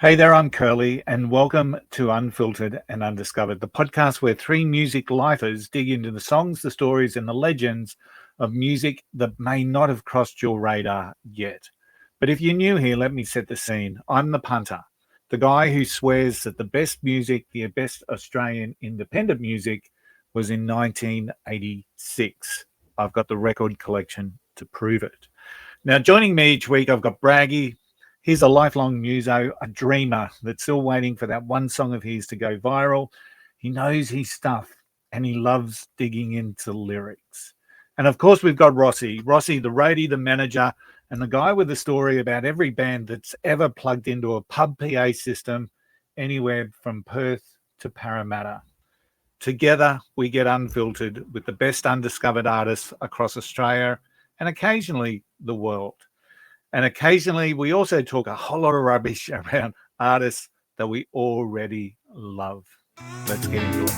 Hey there, I'm Curly, and welcome to Unfiltered and Undiscovered, the podcast where three music lifers dig into the songs, the stories, and the legends of music that may not have crossed your radar yet. But if you're new here, let me set the scene. I'm the punter, the guy who swears that the best music, the best Australian independent music, was in 1986. I've got the record collection to prove it. Now, joining me each week, I've got Braggy. He's a lifelong muso, a dreamer that's still waiting for that one song of his to go viral. He knows his stuff and he loves digging into lyrics. And of course, we've got Rossy. Rossy, the roadie, the manager, and the guy with the story about every band that's ever plugged into a pub PA system anywhere from Perth to Parramatta. Together, we get unfiltered with the best undiscovered artists across Australia and occasionally the world. And occasionally, we also talk a whole lot of rubbish around artists that we already love. Let's get into it.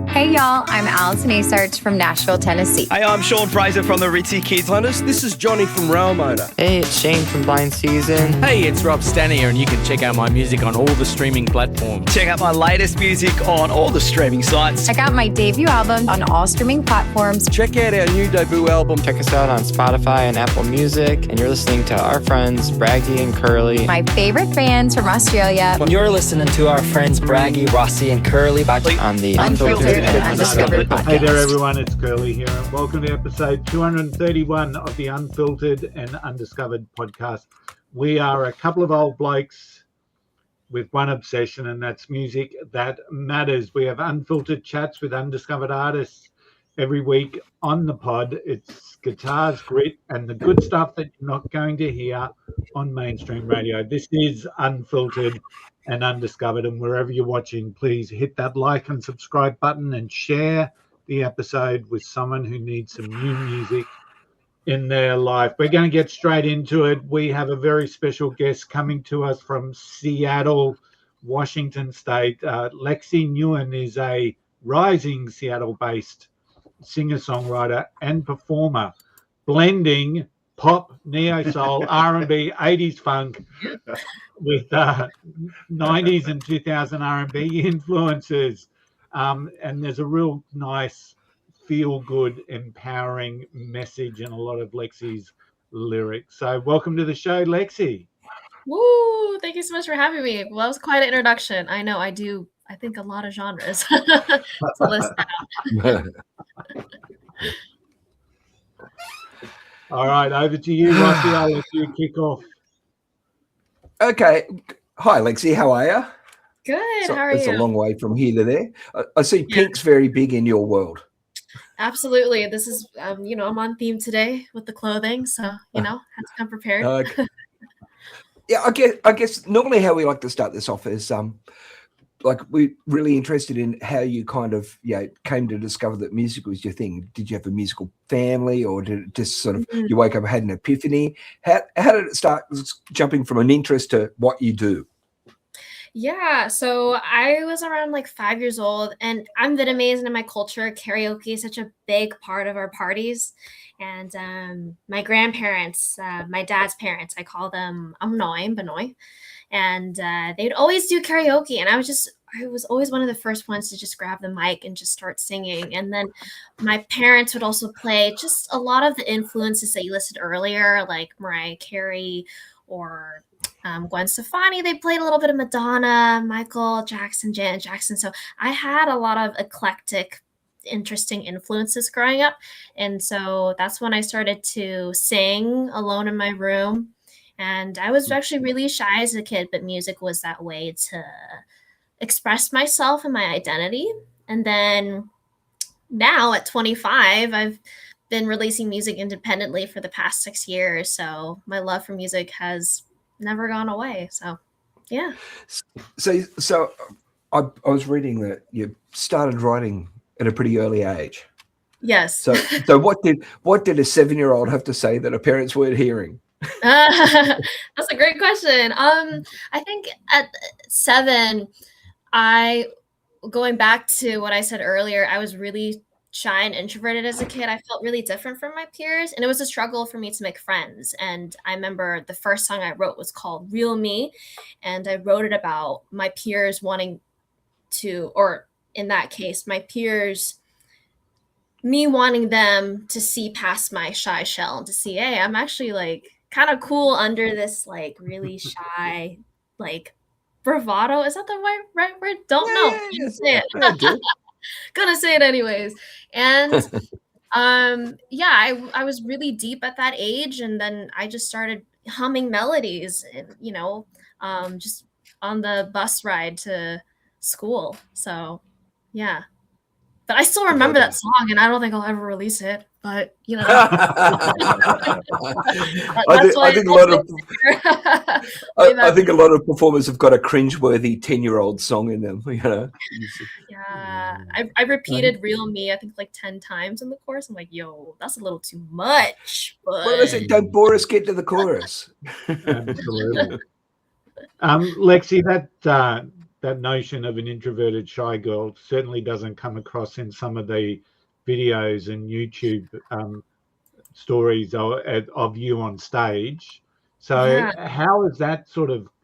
Hey y'all, I'm Allison Asarch from Nashville, Tennessee. Hey, I'm Sean Fraser from the Ritzy Kids Hunters. This is Johnny from Rail Motor. Hey, it's Shane from Blind Season. Hey, it's Rob Stanier, and you can check out my music on all the streaming platforms. Check out my latest music on all the streaming sites. Check out my debut album on all streaming platforms. Check out our new debut album. Check us out on Spotify and Apple Music. And you're listening to our friends, Braggy and Curly. My favorite bands from Australia. You're listening to our friends, Braggy, Rossy, and Curly on the Unfiltered and Undiscovered podcast. Hey there, everyone. It's Curly here, and welcome to episode 231 of the Unfiltered and Undiscovered podcast. We are a couple of old blokes with one obsession, and that's music that matters. We have unfiltered chats with undiscovered artists every week on the pod. It's guitars, grit, and the good stuff that you're not going to hear on mainstream radio. This is Unfiltered and Undiscovered, and wherever you're watching, please hit that like and subscribe button and share the episode with someone who needs some new music in their life. We're going to get straight into it. We have a very special guest coming to us from Seattle, Washington State. Lexi Nguyen is a rising Seattle-based singer-songwriter and performer, blending pop, neo-soul, R&B, 80s funk with 90s and 2000 R&B influences. And there's a real nice, feel-good, empowering message in a lot of Lexi's lyrics. So welcome to the show, Lexi. Woo! Thank you so much for having me. Well, that was quite an introduction. I know I think a lot of genres to list out. All right, over to you, Rossy. I'll let you kick off. Okay. Hi, Lexi. How are you? Good. How are you? It's a long way from here to there. I see pink's very big in your world. Absolutely. This is, I'm on theme today with the clothing, so, had to come prepared. Okay. Yeah, I guess normally how we like to start this off is we're really interested in how you kind of came to discover that music was your thing. Did you have a musical family, or did it just sort of you wake up and had an epiphany? How did it start jumping from an interest to what you do? Yeah, so I was around like 5 years old, and I'm Vietnamese, and in my culture, karaoke is such a big part of our parties. And my grandparents, my dad's parents, I call them Amnoy, Benoy, and they'd always do karaoke. And I was always one of the first ones to just grab the mic and just start singing. And then my parents would also play just a lot of the influences that you listed earlier, like Mariah Carey or Gwen Stefani. They played a little bit of Madonna, Michael Jackson, Janet Jackson. So I had a lot of eclectic, interesting influences growing up. And so that's when I started to sing alone in my room. And I was actually really shy as a kid, but music was that way to express myself and my identity. And then now at 25, I've been releasing music independently for the past 6 years. So my love for music has never gone away. So, yeah. So I was reading that you started writing at a pretty early age. Yes. So what did a 7-year-old have to say that her parents weren't hearing? That's a great question. I think at 7, going back to what I said earlier, I was really shy and introverted as a kid. I felt really different from my peers, and it was a struggle for me to make friends. And I remember the first song I wrote was called Real Me, and I wrote it about my peers wanting to, or in that case, my peers, me wanting them to see past my shy shell and to see, hey, I'm actually like kind of cool under this like really shy, like bravado. Is that the right word? Don't know. Say it. Gonna say it anyways. And I was really deep at that age, and then I just started humming melodies, and just on the bus ride to school. So yeah, but I still remember that song, and I don't think I'll ever release it. But I think a lot of performers have got a cringeworthy 10-year-old song in them. Yeah, I repeated "Real Me" I think like 10 times in the chorus. I'm like, yo, that's a little too much. But well, I said, don't bore us. Get to the chorus. Absolutely. Lexi, that notion of an introverted shy girl certainly doesn't come across in some of the videos and YouTube stories of you on stage. So how is that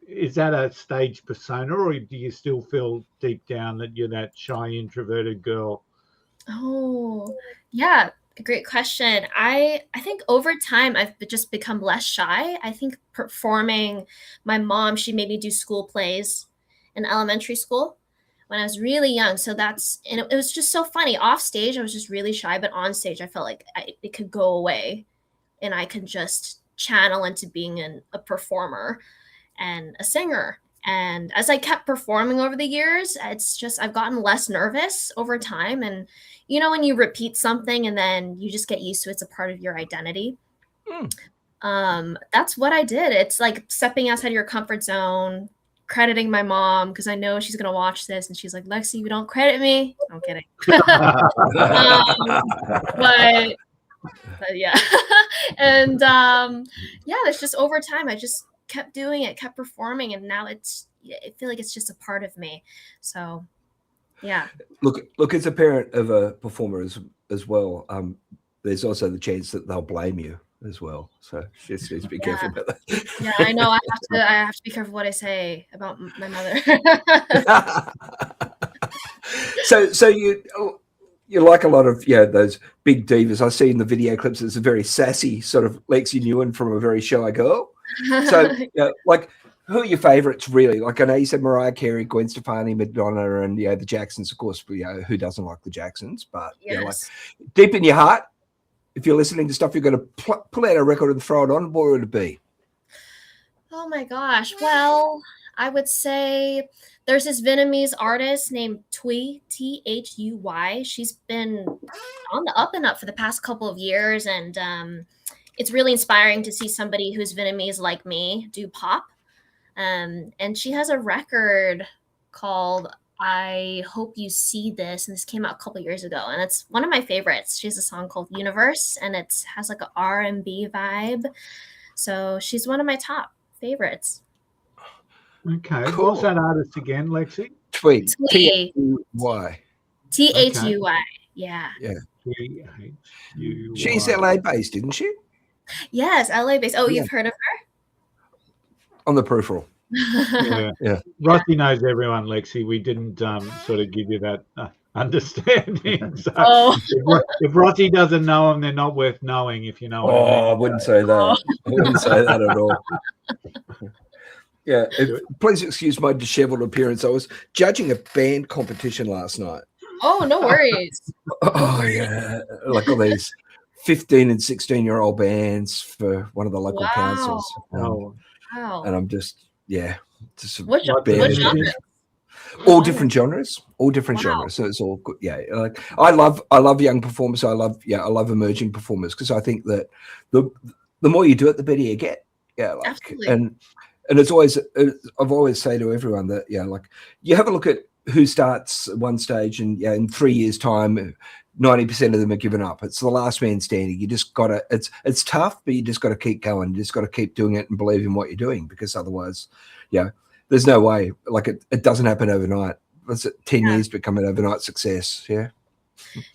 is that a stage persona, or do you still feel deep down that you're that shy introverted girl? Oh, yeah. Great question. I think over time I've just become less shy. I think performing, my mom, she made me do school plays in elementary school when I was really young. So and it was just so funny. Off stage, I was just really shy, but on stage, I felt like it could go away and I could just channel into being a performer and a singer. And as I kept performing over the years, I've gotten less nervous over time. And, when you repeat something and then you just get used to it's a part of your identity. That's what I did. It's like stepping outside your comfort zone, crediting my mom because I know she's going to watch this and she's like, Lexi, you don't credit me. I'm kidding. But yeah. And it's just over time. I just kept doing it, kept performing, and now I feel like it's just a part of me. So yeah. Look, as a parent of a performer as well, there's also the chance that they'll blame you as well. So just be careful about that. Yeah, I know. I have to be careful what I say about my mother. So you like a lot of those big divas. I see in the video clips it's a very sassy sort of Lexi Nguyen from a very shy girl. So like, who are your favorites really? Like, I know you said Mariah Carey, Gwen Stefani, Madonna, and the Jacksons, of course. Who doesn't like the Jacksons? But like deep in your heart, if you're listening to stuff, you're going to pull out a record and throw it on, what would it be? Oh my gosh. Well, I would say there's this Vietnamese artist named Thuy, Thuy. She's been on the up and up for the past couple of years. And it's really inspiring to see somebody who's Vietnamese like me do pop. And she has a record called I Hope You See This, and this came out a couple years ago, and it's one of my favorites. She has a song called Universe, and it has like an R&B vibe. So she's one of my top favorites. Okay, cool. What's that artist again, Lexi? Thuy. Thuy. Thuy. Yeah. Thuy. She's LA based, isn't she? Yes, LA based. Oh, you've heard of her? On the peripheral. Yeah. Rossy knows everyone, Lexi. We didn't sort of give you that understanding. So if Rossy doesn't know them, they're not worth knowing, if you know what I mean. I wouldn't say that. I wouldn't say that at all. Yeah. Please excuse my disheveled appearance. I was judging a band competition last night. Oh, no worries. Oh, yeah. Like all these 15 and 16-year-old bands for one of the local councils. Wow. And I'm just what genre? All different genres. So it's all good. Yeah, like I love young performers. I love emerging performers, because I think that the more you do it, the better you get. Yeah, like, absolutely. And it's always, I've always say to everyone that like, you have a look at who starts at one stage, and in 3 years' time, 90% of them are given up. It's the last man standing. You just gotta. It's tough, but you just got to keep going. You just got to keep doing it and believe in what you're doing, because otherwise, there's no way. Like it doesn't happen overnight. It's 10 years to become an overnight success. Yeah.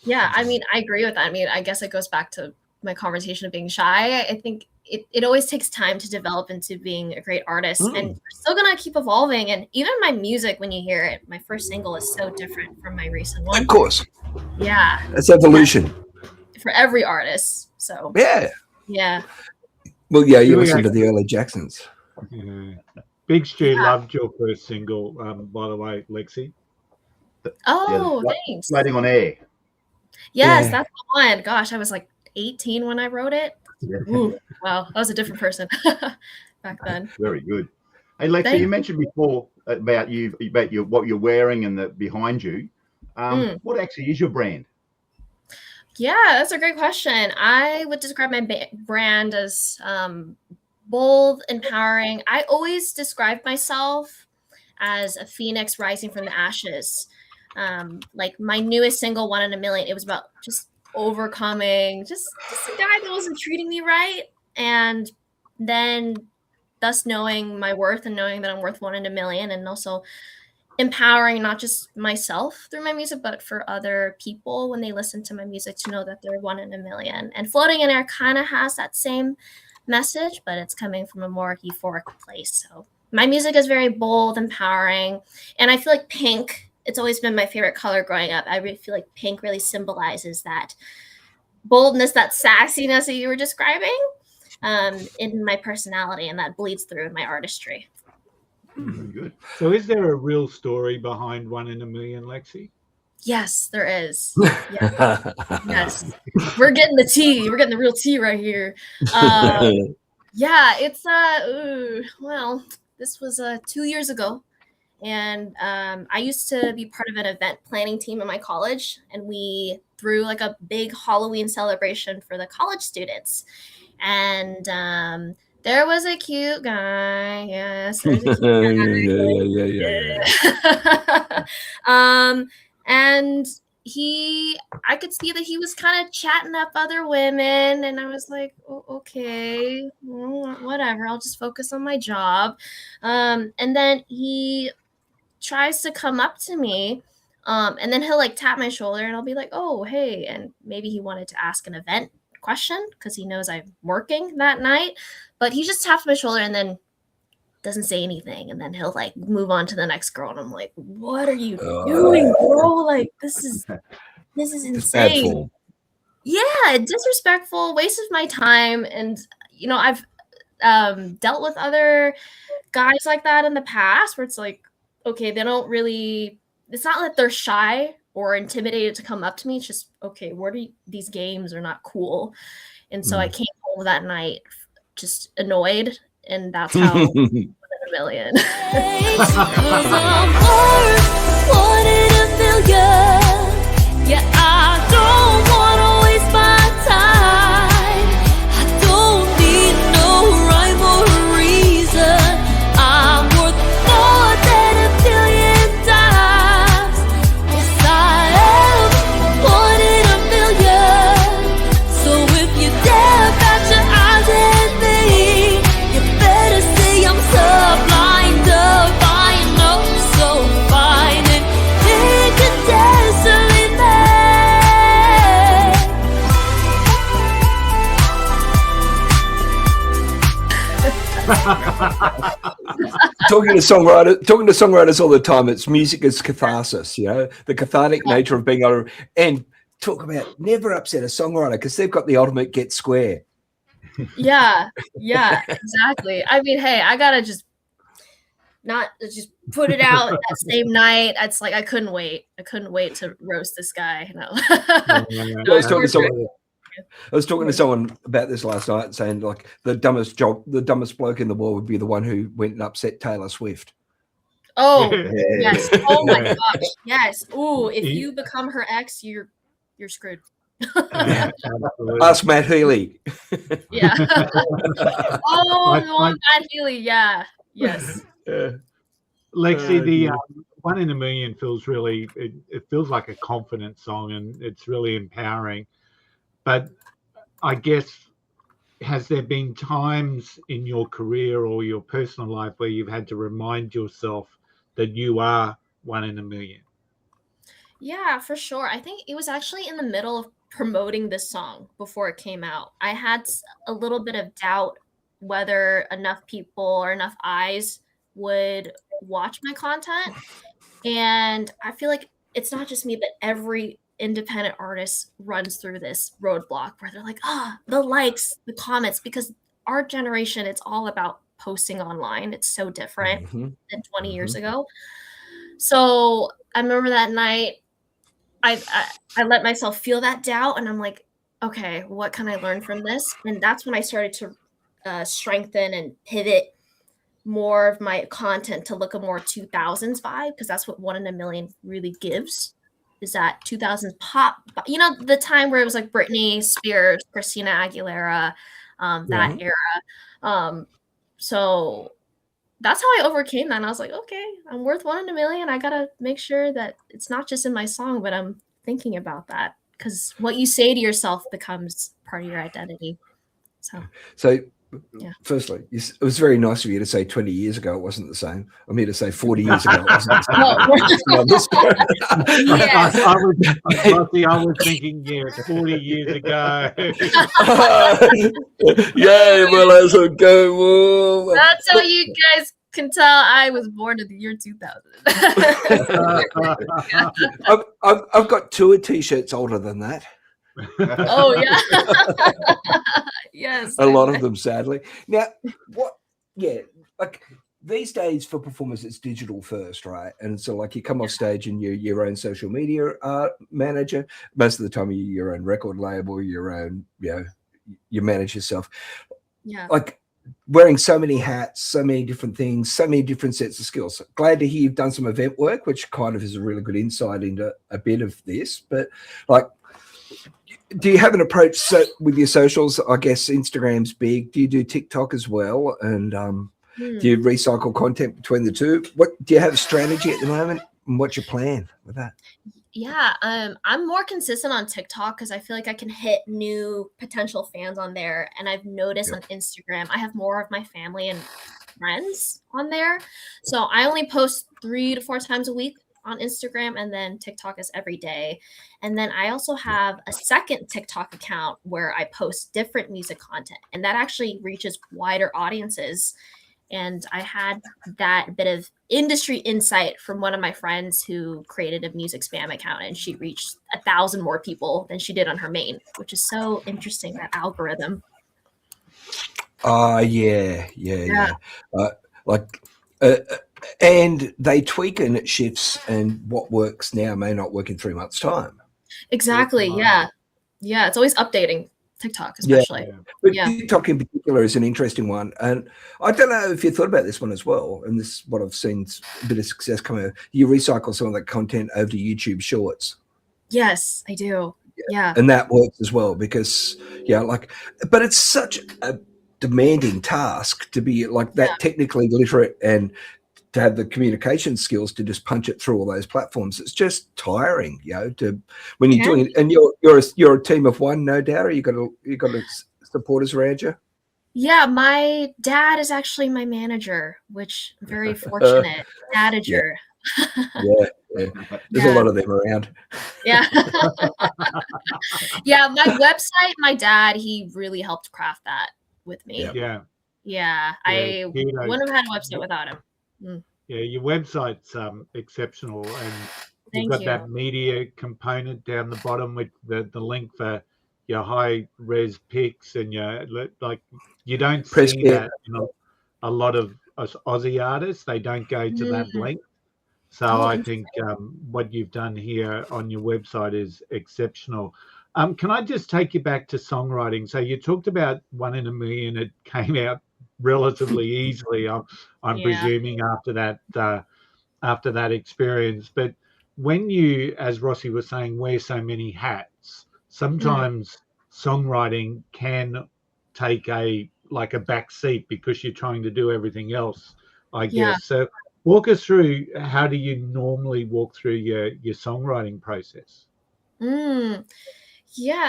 Yeah, I mean, I agree with that. I mean, I guess it goes back to my conversation of being shy. I think it always takes time to develop into being a great artist, and we're still gonna keep evolving. And even my music, when you hear it, my first single is so different from my recent one. Of course. Yeah. It's evolution. For every artist. So Yeah. yeah. Well, yeah, you listen to the early Jacksons. Yeah. Big Stu loved your first single, by the way, Lexi. Oh, thanks. Floating on Air. Yes, that's the one. Gosh, I was like 18 when I wrote it. Yeah. Ooh, wow, I was a different person back then. Very good. Hey, Lexi, you mentioned before about what you're wearing and the behind you. What actually is your brand? Yeah, that's a great question. I would describe my brand as bold, empowering. I always describe myself as a phoenix rising from the ashes. Like my newest single, 1 in a Million, it was about just overcoming just a guy that wasn't treating me right, and then thus knowing my worth and knowing that I'm worth 1 in a million, and also empowering not just myself through my music, but for other people when they listen to my music to know that they're 1 in a million. And Floating in Air kind of has that same message, but it's coming from a more euphoric place. So my music is very bold, empowering, and I feel like pink, it's always been my favorite color growing up. I really feel like pink really symbolizes that boldness, that sassiness that you were describing in my personality, and that bleeds through in my artistry. Good. So is there a real story behind 1 in a Million, Lexi? Yes, there is. Yeah. Yes. We're getting the tea. We're getting the real tea right here. Yeah, it's well, this was 2 years ago. And I used to be part of an event planning team in my college, and we threw like a big Halloween celebration for the college students. And there was a cute guy. Yes, there's a cute guy. And I could see that he was kind of chatting up other women, and I was like, oh, okay, well, whatever, I'll just focus on my job. And then he tries to come up to me, and then he'll like tap my shoulder, and I'll be like, oh, hey, and maybe he wanted to ask an event question because he knows I'm working that night, but he just taps my shoulder and then doesn't say anything, and then he'll like move on to the next girl, and I'm like, what are you doing, bro? Like this is insane. Yeah, disrespectful, waste of my time. And you know, I've dealt with other guys like that in the past where it's like, okay, they don't really, it's not that they're shy or intimidated to come up to me. It's just, okay, these games are not cool. And so I came home that night just annoyed, and that's how 1 in a Million. Yeah, I don't want to waste my time. I don't need no rhyme or reason. I'm worth more than a billion times. Yes, I am 1 in a million. So if you dare bat your eyes at me, you better say I'm sublime, divine, oh so fine and incandescently made. Talking to songwriters all the time, it's music is catharsis, you know, the cathartic nature of being able to, and talk about never upset a songwriter because they've got the ultimate get square. Yeah, exactly. I mean, hey, I gotta just put it out that same night. It's like I couldn't wait to roast this guy. No. I was talking to someone about this last night, saying like the dumbest bloke in the world would be the one who went and upset Taylor Swift. Oh yes. Oh my gosh. Yes. Ooh, if you become her ex, you're screwed. Ask Matt Healy. Yeah. Oh, Matt Healy. Yeah. Yes. Lexi, the 1 in a Million feels really, it feels like a confident song, and it's really empowering. But I guess, has there been times in your career or your personal life where you've had to remind yourself that you are 1 in a million? Yeah, for sure. I think it was actually in the middle of promoting this song before it came out. I had a little bit of doubt whether enough people or enough eyes would watch my content. And I feel like it's not just me, but every independent artist runs through this roadblock where they're like, the likes, the comments, because our generation, it's all about posting online. It's so different than 20 years ago. So I remember that night, I let myself feel that doubt, and I'm like, okay, what can I learn from this? And that's when I started to strengthen and pivot more of my content to look a more 2000s vibe, because that's what One in a Million really gives, is that 2000s pop, you know, the time where it was like Britney Spears, Christina Aguilera, that era. So that's how I overcame that. And I was like, okay, I'm worth 1 in a million. I gotta make sure that it's not just in my song, but I'm thinking about that, because what you say to yourself becomes part of your identity. So yeah. Firstly, it was very nice of you to say 20 years ago it wasn't the same. I'm here to say 40 years ago it wasn't the same. I was thinking, 40 years ago. Yeah, well, that's okay. Well, that's how you guys can tell I was born in the year 2000. I've got tour t-shirts older than that. Oh yeah. Yes, a lot of them, sadly. Now like these days for performers it's digital first, right? And so like you come off stage and you're your own social media manager. Most of the time you're your own record label, your own, you manage yourself. Like wearing so many hats, so many different things, so many different sets of skills. Glad to hear you've done some event work, which kind of is a really good insight into a bit of this. But like, do you have an approach with your socials? I guess Instagram's big. Do you do TikTok as well? And do you recycle content between the two? What do you have a strategy at the moment? And what's your plan with that? Yeah, I'm more consistent on TikTok because I feel like I can hit new potential fans on there. And I've noticed on Instagram, I have more of my family and friends on there. So I only post 3 to 4 times a week on Instagram, and then TikTok is every day. And then I also have a second TikTok account where I post different music content, and that actually reaches wider audiences. And I had that bit of industry insight from one of my friends who created a music spam account, and she reached 1,000 more people than she did on her main, which is so interesting, that algorithm. Yeah. And they tweak and it shifts, and what works now may not work in 3 months' time. Exactly. Yeah. It's always updating. TikTok, especially. But TikTok in particular is an interesting one. And I don't know if you thought about this one as well. And this is what I've seen a bit of success coming out. You recycle some of that content over to YouTube Shorts. Yes, I do. Yeah. And that works as well because, but it's such a demanding task to be like that technically literate and to have the communication skills to just punch it through all those platforms. It's just tiring, when you're doing it. And you're a team of one, no doubt. You got supporters around you. Yeah, my dad is actually my manager, which I'm very fortunate. Dadager. There's a lot of them around. Yeah. Yeah, my website, my dad, he really helped craft that with me. Yeah. I wouldn't have had a website without him. Yeah, your website's exceptional, and you've got that media component down the bottom with the link for your high res pics, and you don't see that in a lot of Aussie artists. They don't go to that link. So I think what you've done here on your website is exceptional. Can I just take you back to songwriting? So you talked about 1 in a Million. It came out relatively easily, I'm presuming, after that experience. But when you, as Rossy was saying, wear so many hats, sometimes songwriting can take a back seat because you're trying to do everything else, I guess. So walk us through, how do you normally walk through your songwriting process? Yeah,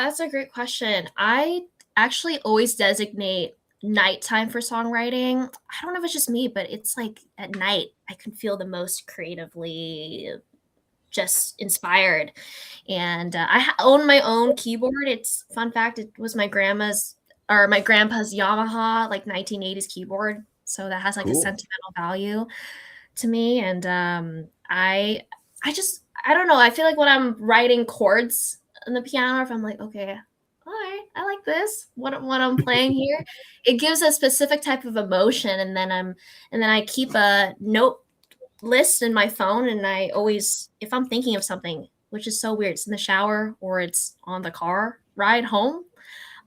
that's a great question. I actually always designate nighttime for songwriting. I don't know if it's just me, but it's like at night I can feel the most creatively just inspired. And I own my own keyboard. It's fun fact, it was my grandpa's Yamaha like 1980s keyboard. So that has like a sentimental value to me. And I don't know. I feel like when I'm writing chords on the piano, if I'm like, okay, all right, I like this. What I'm playing here, it gives a specific type of emotion, and then I keep a note list in my phone, and I always, if I'm thinking of something, which is so weird, it's in the shower or it's on the car ride home.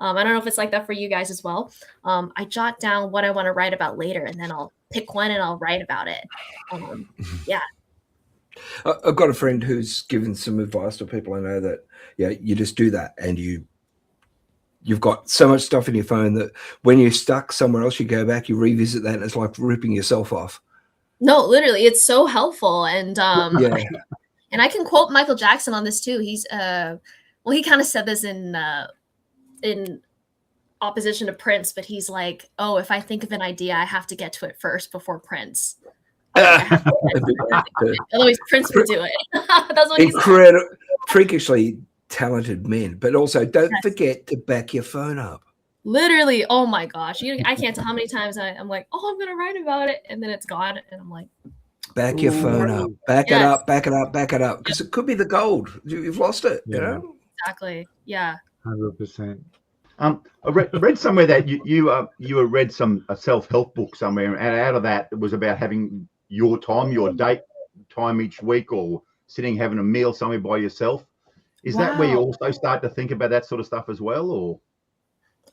I don't know if it's like that for you guys as well. I jot down what I want to write about later, and then I'll pick one and I'll write about it. Yeah. I've got a friend who's given some advice to people I know that, you just do that, and you've got so much stuff in your phone that when you're stuck somewhere else, you go back, you revisit that, and it's like ripping yourself off. No, literally, it's so helpful. And and I can quote Michael Jackson on this too. He's he kind of said this in opposition to Prince, but he's like, oh, if I think of an idea, I have to get to it first before Prince. Otherwise Prince would do it. That's what Incredible, freakishly talented men, but also don't forget to back your phone up. Literally, oh my gosh, I can't tell how many times I'm like, oh, I'm gonna write about it, and then it's gone, and I'm like, back your phone up, back it up, because it could be the gold. You've lost it, you know. Exactly. Yeah. 100%. I read somewhere that you read a self-help book somewhere, and out of that, it was about having your date time each week, or sitting having a meal somewhere by yourself. Is that where you also start to think about that sort of stuff as well, or?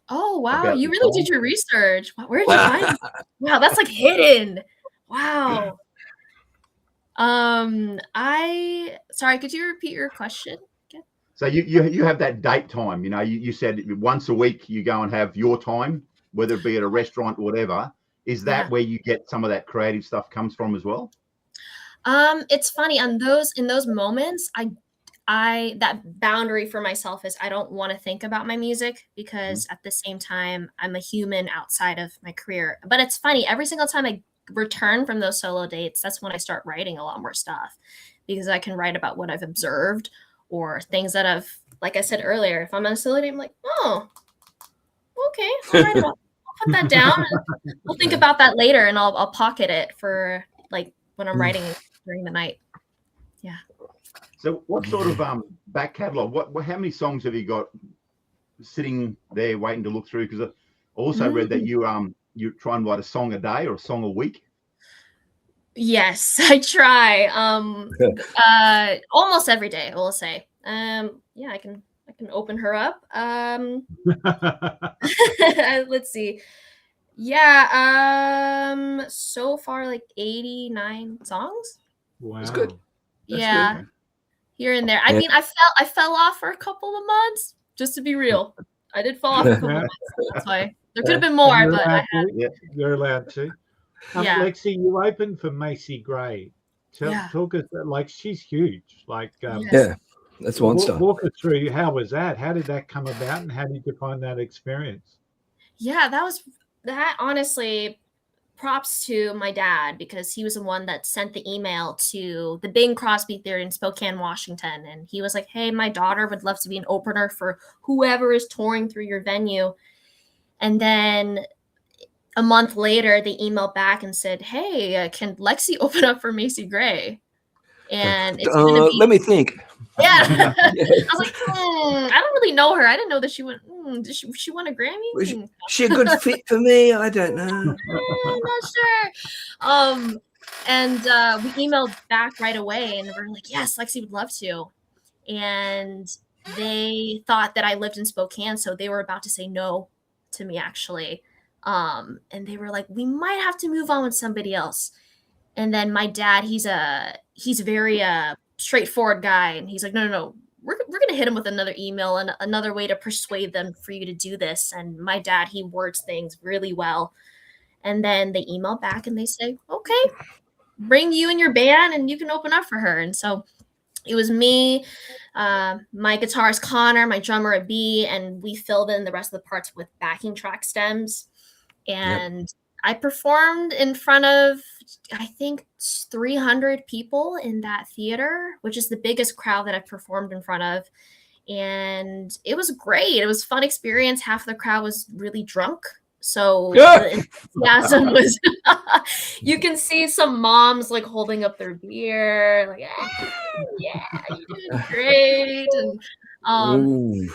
Oh wow, you really did your research. Where did you find it? Wow, that's like hidden. Wow. Sorry, could you repeat your question? So you have that date time, you said once a week you go and have your time, whether it be at a restaurant or whatever. Is that where you get some of that creative stuff comes from as well? It's funny, in those moments, I that boundary for myself is I don't want to think about my music, because at the same time I'm a human outside of my career. But it's funny, every single time I return from those solo dates, that's when I start writing a lot more stuff, because I can write about what I've observed or things that I've, like I said earlier, if I'm on a solo date, I'm like, oh, okay, I'll put that down, and we'll think about that later, and I'll pocket it for like when I'm writing during the night. Yeah. So what sort of back catalog? How many songs have you got sitting there waiting to look through? Because I also read that you try and write a song a day or a song a week. Yes, I try. Almost every day, I will say. I can open her up. Let's see. Yeah, so far like 89 songs. Wow. That's good. That's good. Here and there. I mean, I fell off for a couple of months, just to be real. I did fall off a couple of months. That's why there could have been more, but I had. You're allowed to. Lexi, you opened for Macy Gray. Talk us, like, she's huge. Like, that's one stuff. Walk us through, how was that? How did that come about, and how did you find that experience? Yeah, that honestly, props to my dad, because he was the one that sent the email to the Bing Crosby Theater in Spokane, Washington. And he was like, hey, my daughter would love to be an opener for whoever is touring through your venue. And then a month later, they emailed back and said, hey, can Lexi open up for Macy Gray? And it's let me think. Yeah. I was like, I don't really know her. I didn't know that she went, did she won a Grammy? Was she a good fit for me? I don't know. I'm not sure. And we emailed back right away, and we're like, yes, Lexi would love to. And they thought that I lived in Spokane, so they were about to say no to me, actually. And they were like, we might have to move on with somebody else. And then my dad, he's a very straightforward guy, and he's like, no, we're gonna hit him with another email and another way to persuade them for you to do this. And my dad, he words things really well. And then they email back and they say, okay, bring you and your band and you can open up for her. And so it was me, my guitarist Connor, my drummer B, and we filled in the rest of the parts with backing track stems. And I performed in front of, I think, 300 people in that theater, which is the biggest crowd that I've performed in front of. And it was great. It was a fun experience. Half the crowd was really drunk. So the enthusiasm was, you can see some moms like holding up their beer, like, yeah, you're doing great. And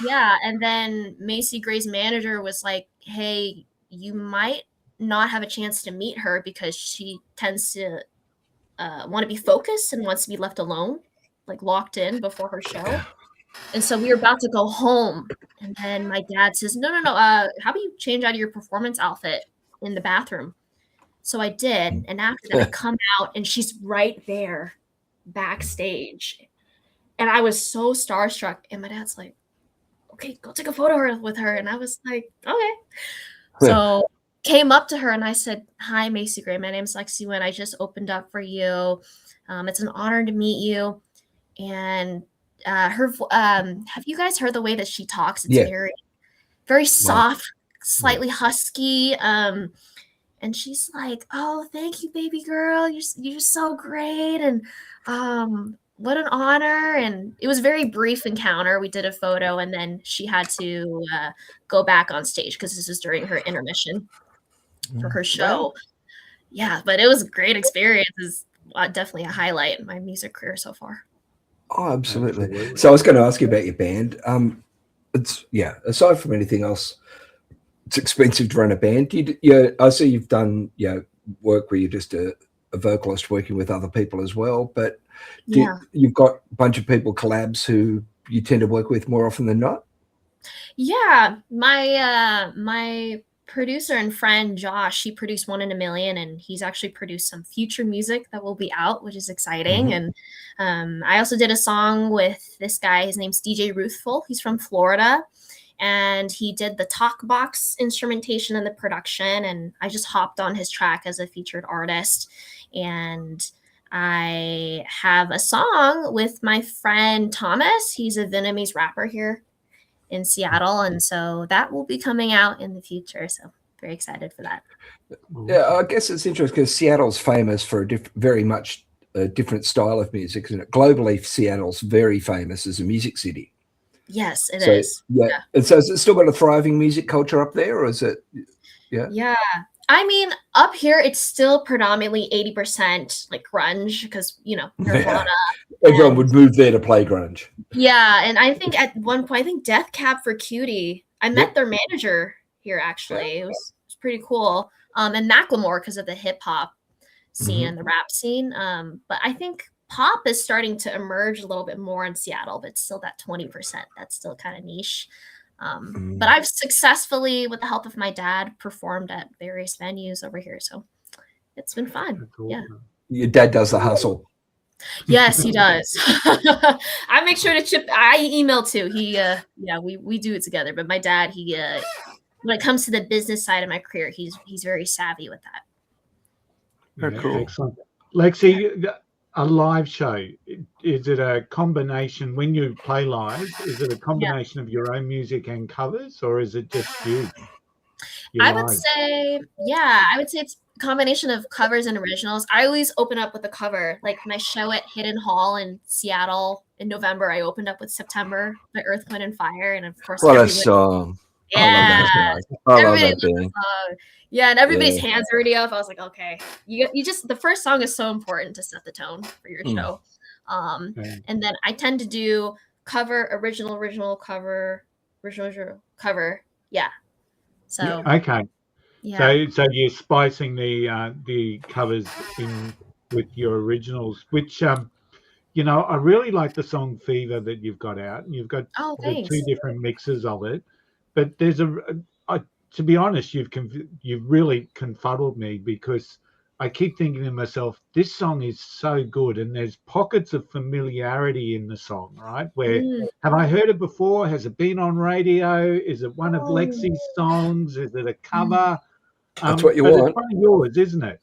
yeah, and then Macy Gray's manager was like, hey, you might not have a chance to meet her because she tends to want to be focused and wants to be left alone, like locked in before her show. And so we were about to go home. And then my dad says, no. How about you change out of your performance outfit in the bathroom? So I did. And after that, I come out and she's right there backstage. And I was so starstruck. And my dad's like, okay, go take a photo with her. And I was like, okay. So came up to her and I said, hi, Macy Gray. My name's Lexi Nguyen. I just opened up for you. It's an honor to meet you. And her have you guys heard the way that she talks? It's very soft, slightly husky. And she's like, oh, thank you, baby girl. You're so great. And what an honor. And it was a very brief encounter. We did a photo and then she had to go back on stage because this was during her intermission for her show. Wow. Yeah, but it was a great experience. It's definitely a highlight in my music career so far. Oh, absolutely. So I was going to ask you about your band. It's aside from anything else, it's expensive to run a band. I see you've done work where you're just a vocalist working with other people as well, but you've got a bunch of people collabs who you tend to work with more often than not? Yeah, my producer and friend Josh, he produced 1 in a Million, and he's actually produced some future music that will be out, which is exciting. And I also did a song with this guy. His name's DJ Ruthful. He's from Florida, and he did the talk box instrumentation and the production. And I just hopped on his track as a featured artist. And I have a song with my friend Thomas. He's a Vietnamese rapper here in Seattle, and so that will be coming out in the future, so very excited for that. Yeah, I guess it's interesting because Seattle's famous for very much a different style of music, isn't it? Globally, Seattle's very famous as a music city. Yes, it is. Yeah. And so is it still got a thriving music culture up there, or is it yeah I mean, up here it's still predominantly 80% like grunge because Nirvana. Everyone would move there to play grunge. Yeah, and I think at one point, I think Death Cab for Cutie, I met their manager here actually. It was pretty cool. And Macklemore because of the hip hop scene and the rap scene. But I think pop is starting to emerge a little bit more in Seattle, but still that 20%, that's still kind of niche. But I've successfully, with the help of my dad, performed at various venues over here. So it's been fun. Cool. Yeah. Your dad does the hustle. Yes, he does. I make sure to chip. I email too. He, we do it together. But my dad, he, when it comes to the business side of my career, he's very savvy with that. Very cool. Excellent. Lexi, a live show, is it a combination when you play live? Is it a combination of your own music and covers, or is it just you? I would say it's a combination of covers and originals. I always open up with a cover. Like my show at Hidden Hall in Seattle in November, I opened up with September by Earth, Wind, and Fire, and of course, what a song! Yeah, I love that song. Yeah, and everybody's hands are already up. I was like, okay, you just, the first song is so important to set the tone for your show. And then I tend to do cover, original, cover. Yeah. So okay. Yeah. So you're spicing the covers in with your originals, which I really like the song Fever that you've got out, and you've got the 2 different mixes of it. But there's to be honest, you've really confuddled me because I keep thinking to myself, this song is so good, and there's pockets of familiarity in the song, right? Where have I heard it before? Has it been on radio? Is it one of Lexi's songs? Is it a cover? That's what you want. It's one of yours, isn't it?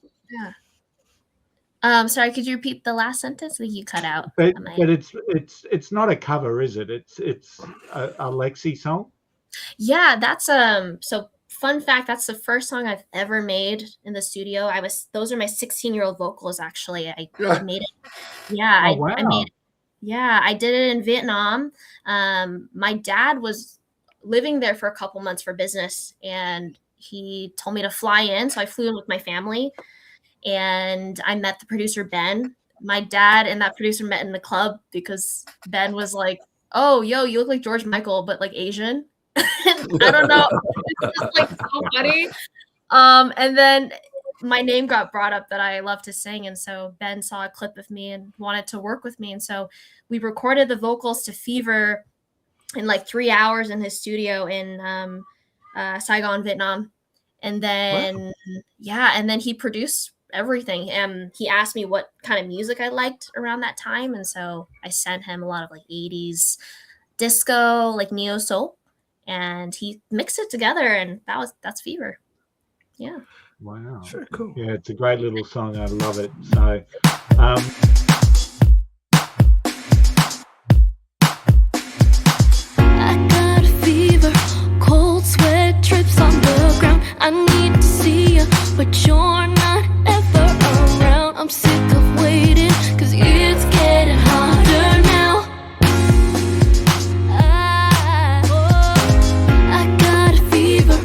Yeah. Sorry, could you repeat the last sentence that you cut out? But it's not a cover, is it? It's a Lexi song. Yeah, that's so fun fact, that's the first song I've ever made in the studio. Those are my 16-year-old vocals, actually. I made it. Yeah, Oh, wow. I made it. Yeah, I did it in Vietnam. My dad was living there for a couple months for business, and he told me to fly in. So I flew in with my family, and I met the producer, Ben. My dad and that producer met in the club because Ben was like, "Oh, yo, you look like George Michael, but like Asian." I don't know. It's just like so funny. And then my name got brought up that I love to sing. And so Ben saw a clip of me and wanted to work with me. And so we recorded the vocals to Fever in like 3 hours in his studio in Saigon, Vietnam. And then, and then he produced everything. He asked me what kind of music I liked around that time. And so I sent him a lot of like 80s disco, like neo soul. And he mixed it together, and that's Fever. Yeah. Wow. Sure, cool. Yeah, it's a great little song. I love it. So, I got a fever, cold sweat drips on the ground. I need to see you, but you're not ever around. I'm sick of waiting, 'cause it's getting harder now. I got a fever,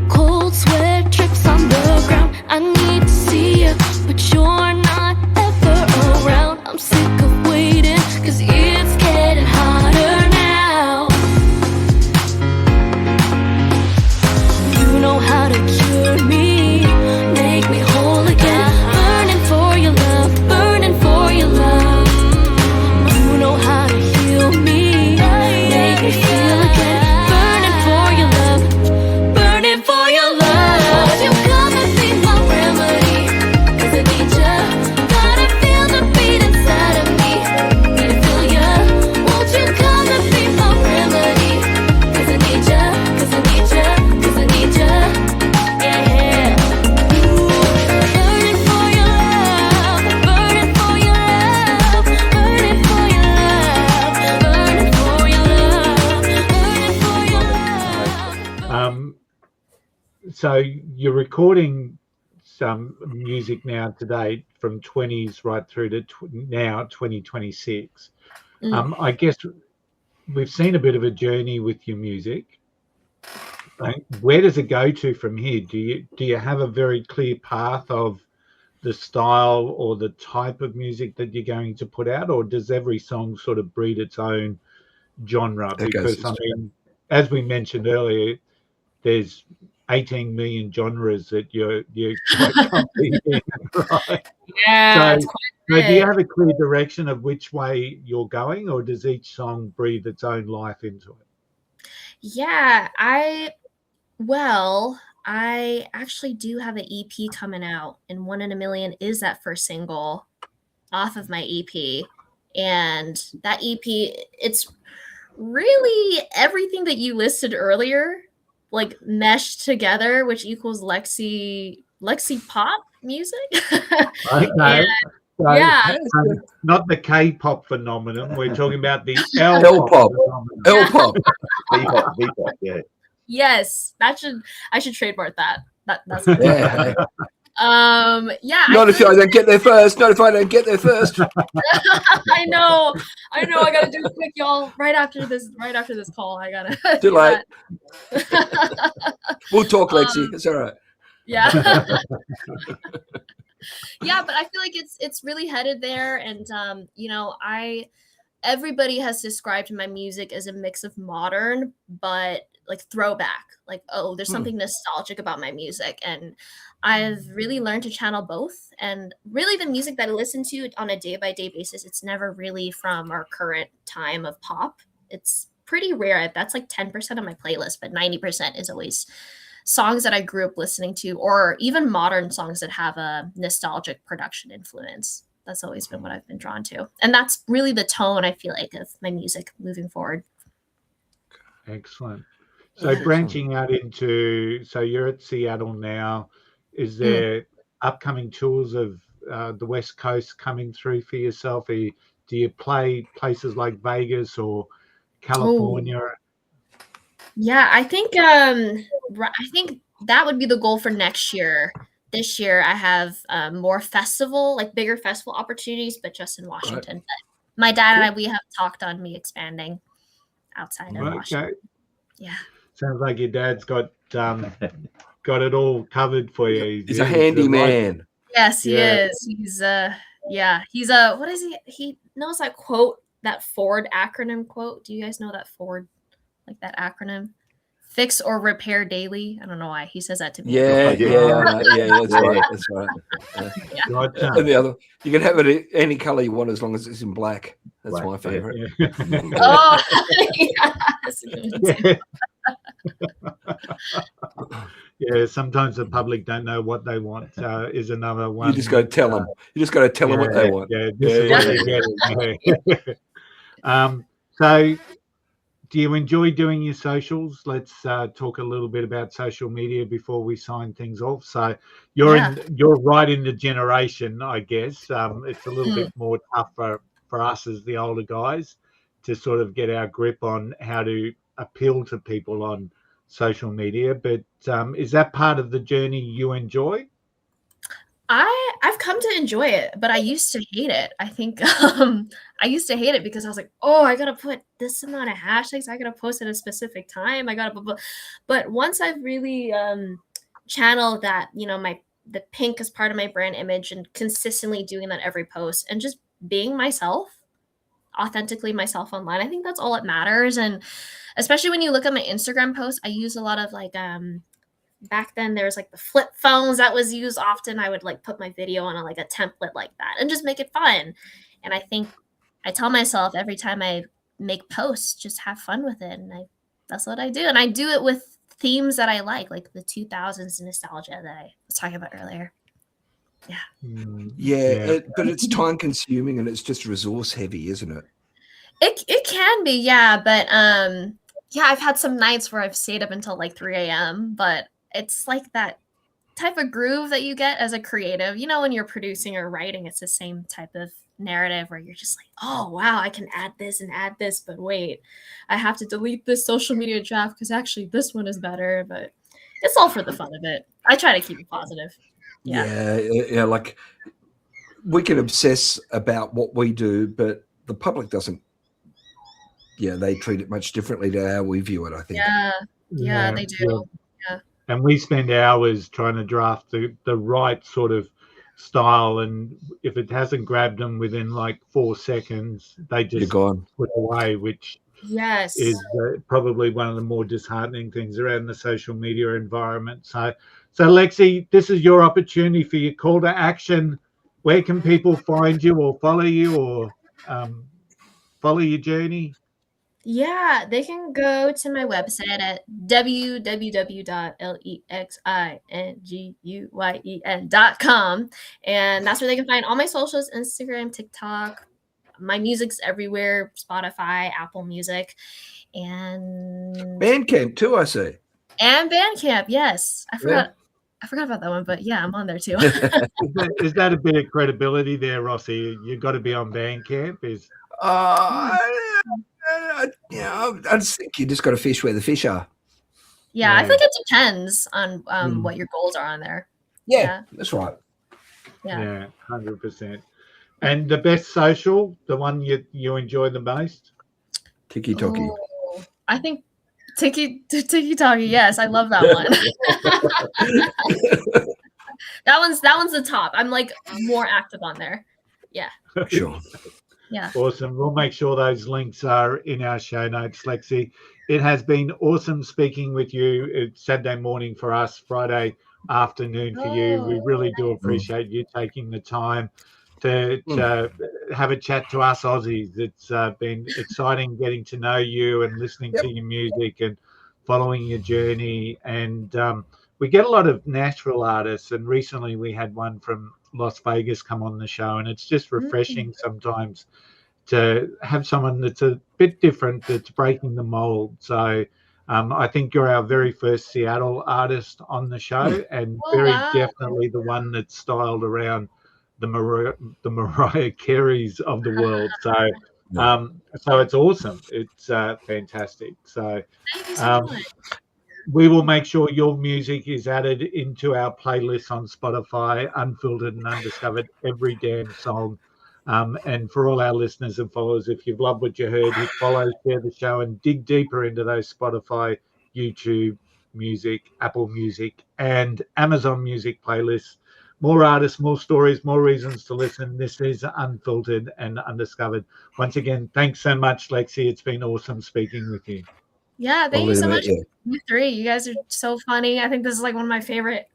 cold sweat drips on the ground. I need to see you, but you're not ever around. I'm sick of waiting, 'cause it's getting harder now. You know how to cure me, make me whole again. Burning for your love, burning for your love. You know how to heal me, make me feel again. Burning for your love, burning for your love. Won't you come and be my remedy? 'Cause I need ya. Gotta feel the beat inside of me. Need to feel ya. Won't you come and be my remedy? 'Cause I need ya. 'Cause I need ya. 'Cause I need ya. Yeah. Ooh. Burning for your love. Burning for your love. Burning for your love. Burning for your love. Burning for your love. so you're recording some music now today from 20s right through to now 2026. I guess we've seen a bit of a journey with your music. Where does it go to from here? Do you have a very clear path of the style or the type of music that you're going to put out, or does every song sort of breed its own genre? Because I mean, as we mentioned earlier, there's 18 million genres that you're quite confident in, right? Yeah. So do you have a clear direction of which way you're going, or does each song breathe its own life into it? Yeah, I actually do have an EP coming out, and 1 in a Million is that first single off of my EP. And that EP, it's really everything that you listed earlier, like meshed together, which equals Lexi pop music. Okay. So, Yeah. not the K-pop phenomenon. We're talking about the L-pop. phenomenon. L-pop. V-pop, yeah. Yes, I should trademark that. That's Yeah. yeah. Not if I don't get there first. Not if I don't get there first. I know. I gotta do it quick, y'all. Right after this call, I gotta Too do late. that. We'll talk, Lexi. It's all right. Yeah. Yeah, but I feel like it's really headed there, and everybody has described my music as a mix of modern but like throwback, like, oh, there's something nostalgic about my music, and I've really learned to channel both. And really the music that I listen to on a day-by-day basis, it's never really from our current time of pop. It's pretty rare. That's like 10% of my playlist, but 90% is always songs that I grew up listening to, or even modern songs that have a nostalgic production influence. That's always been what I've been drawn to. And that's really the tone, I feel like, of my music moving forward. Excellent. So branching out into, so you're at Seattle now. Is there upcoming tours of the West Coast coming through for yourself? Do you play places like Vegas or California? Yeah, I think that would be the goal for next year. This year, I have more bigger festival opportunities, but just in Washington. Right. But my dad and I, we have talked on me expanding outside of Washington. Yeah. Sounds like your dad's got it all covered for you. He's a handyman. Yes, he is. He's what is he? He knows that quote, that Ford acronym quote. Do you guys know that Ford, like that acronym? Fix or repair daily. I don't know why he says that to me. Yeah, that's right. That's right. Yeah. And the other, you can have it any color you want as long as it's in black. That's my favorite. Oh, yeah. Sometimes the public don't know what they want. Is another one. You just got to tell them. You just got to tell them what they want. Yeah, this is what they get. So, do you enjoy doing your socials? Let's talk a little bit about social media before we sign things off. So you're right in the generation, I guess. It's a little bit more tough for us as the older guys to sort of get our grip on how to appeal to people on social media. But is that part of the journey you enjoy? I've come to enjoy it, but I used to hate it. I think I used to hate it because I was like, oh, I gotta put this amount of hashtags. I gotta post at a specific time. But once I've really channeled that, the pink is part of my brand image and consistently doing that every post and just being myself, authentically myself online. I think that's all that matters. And especially when you look at my Instagram posts, I use a lot of back then there was the flip phones that was used often. I would put my video on a template like that and just make it fun. And I think I tell myself every time I make posts, just have fun with it. And that's what I do. And I do it with themes that I like the 2000s nostalgia that I was talking about earlier. Yeah. But it's time consuming and it's just resource heavy, isn't it? It can be, yeah. But I've had some nights where I've stayed up until 3 a.m. But it's that type of groove that you get as a creative. When you're producing or writing, it's the same type of narrative where you're just oh, wow, I can add this and add this. But wait, I have to delete this social media draft because actually this one is better. But it's all for the fun of it. I try to keep it positive. Yeah, we can obsess about what we do, but the public doesn't. Yeah, they treat it much differently to how we view it, I think. Yeah, they do. Yeah. And we spend hours trying to draft the right sort of style, and if it hasn't grabbed them within 4 seconds, they just put away, which is probably one of the more disheartening things around the social media environment. So Lexi, this is your opportunity for your call to action. Where can people find you or follow you or follow your journey? Yeah, they can go to my website at www.lexinguyen.com. And that's where they can find all my socials, Instagram, TikTok. My music's everywhere, Spotify, Apple Music, and Bandcamp too, I see. And Bandcamp, yes. I forgot about that one, but yeah, I'm on there too. Is that a bit of credibility there, Rossy? You've got to be on Bandcamp. I just think you just got to fish where the fish are. Yeah, I think it depends on what your goals are on there. Yeah, that's right. Yeah, 100%. And the best social, the one you enjoy the most? Tiki-Toki. Oh, I think Tiki-Toki, yes, I love that one. that one's the top. I'm more active on there. Yeah. Sure. Yeah. Awesome. We'll make sure those links are in our show notes, Lexi. It has been awesome speaking with you. It's Saturday morning for us, Friday afternoon for you. We really do appreciate you taking the time to have a chat to us Aussies. It's been exciting getting to know you and listening to your music and following your journey. And we get a lot of Nashville artists, and recently we had one from Las Vegas come on the show, and it's just refreshing sometimes to have someone that's a bit different, that's breaking the mold. So I think you're our very first Seattle artist on the show, and definitely the one that's styled around the Mariah Careys of the world. So so it's awesome. It's fantastic. So thank you so much. we will make sure your music is added into our playlist on Spotify, Unfiltered and Undiscovered, every damn song. And for all our listeners and followers, if you've loved what you heard, hit follow, share the show, and dig deeper into those Spotify, YouTube Music, Apple Music, and Amazon Music playlists. More artists, more stories, more reasons to listen. This is Unfiltered and Undiscovered. Once again, thanks so much, Lexi. It's been awesome speaking with you. Yeah, thank you so much. Yeah. You three, you guys are so funny. I think this is like one of my favorite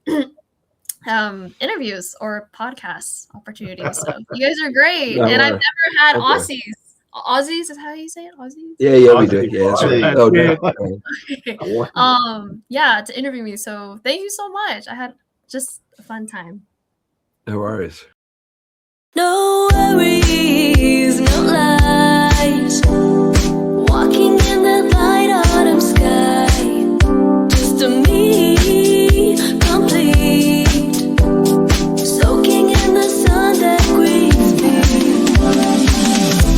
interviews or podcast opportunities. So you guys are great, and I've never had Aussies. Aussies is how you say it. Aussies. Yeah, we do. Yeah, that's right. Yeah, to interview me. So thank you so much. I had just a fun time. No worries. No worries, no lies. Walking in the light autumn sky. Just a me, complete. Soaking in the sun that greets me.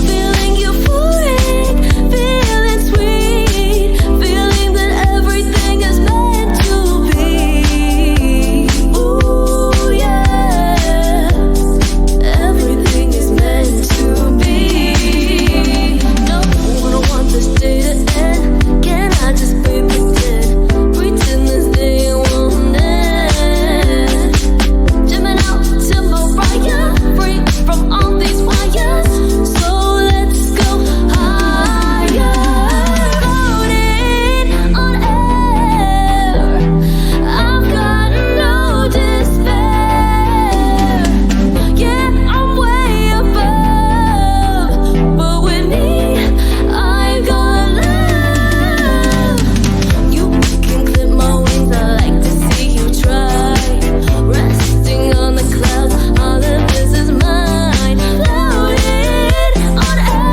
Feeling euphoric, feeling sweet. Feeling that everything is meant to be. Ooh, yeah. Everything is meant to be. No, I don't want this day to end. Can I just be pretend? Pretend this day won't end. Jamming out to Mariah, free from all these wires. So let's go higher. Floating on air. I've got no despair. Yeah, I'm way above. But with me, I got love. You can clip my wings, I like to see you try. Resting on the clouds, all of this is mine. Floating on air.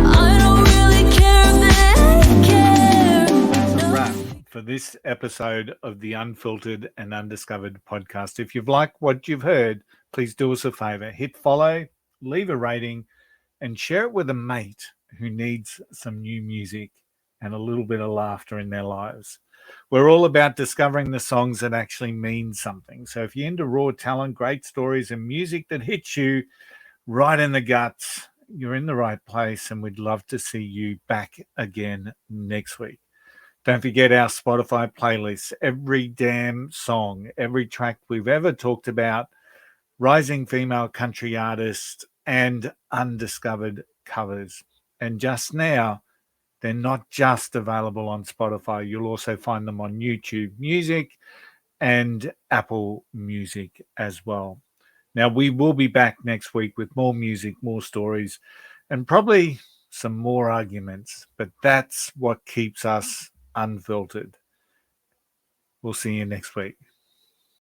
I don't really care if they care. That's a wrap for this episode of the Unfiltered and Undiscovered podcast. If you've liked what you've heard, please do us a favor. Hit follow, leave a rating, and share it with a mate who needs some new music and a little bit of laughter in their lives. We're all about discovering the songs that actually mean something. So if you're into raw talent, great stories, and music that hits you right in the guts, you're in the right place, and we'd love to see you back again next week. Don't forget our Spotify playlists. Every damn song, every track we've ever talked about, rising female country artists, and undiscovered covers. And just now, they're not just available on Spotify. You'll also find them on YouTube Music and Apple Music as well. Now, we will be back next week with more music, more stories, and probably some more arguments. But that's what keeps us unfiltered. We'll see you next week.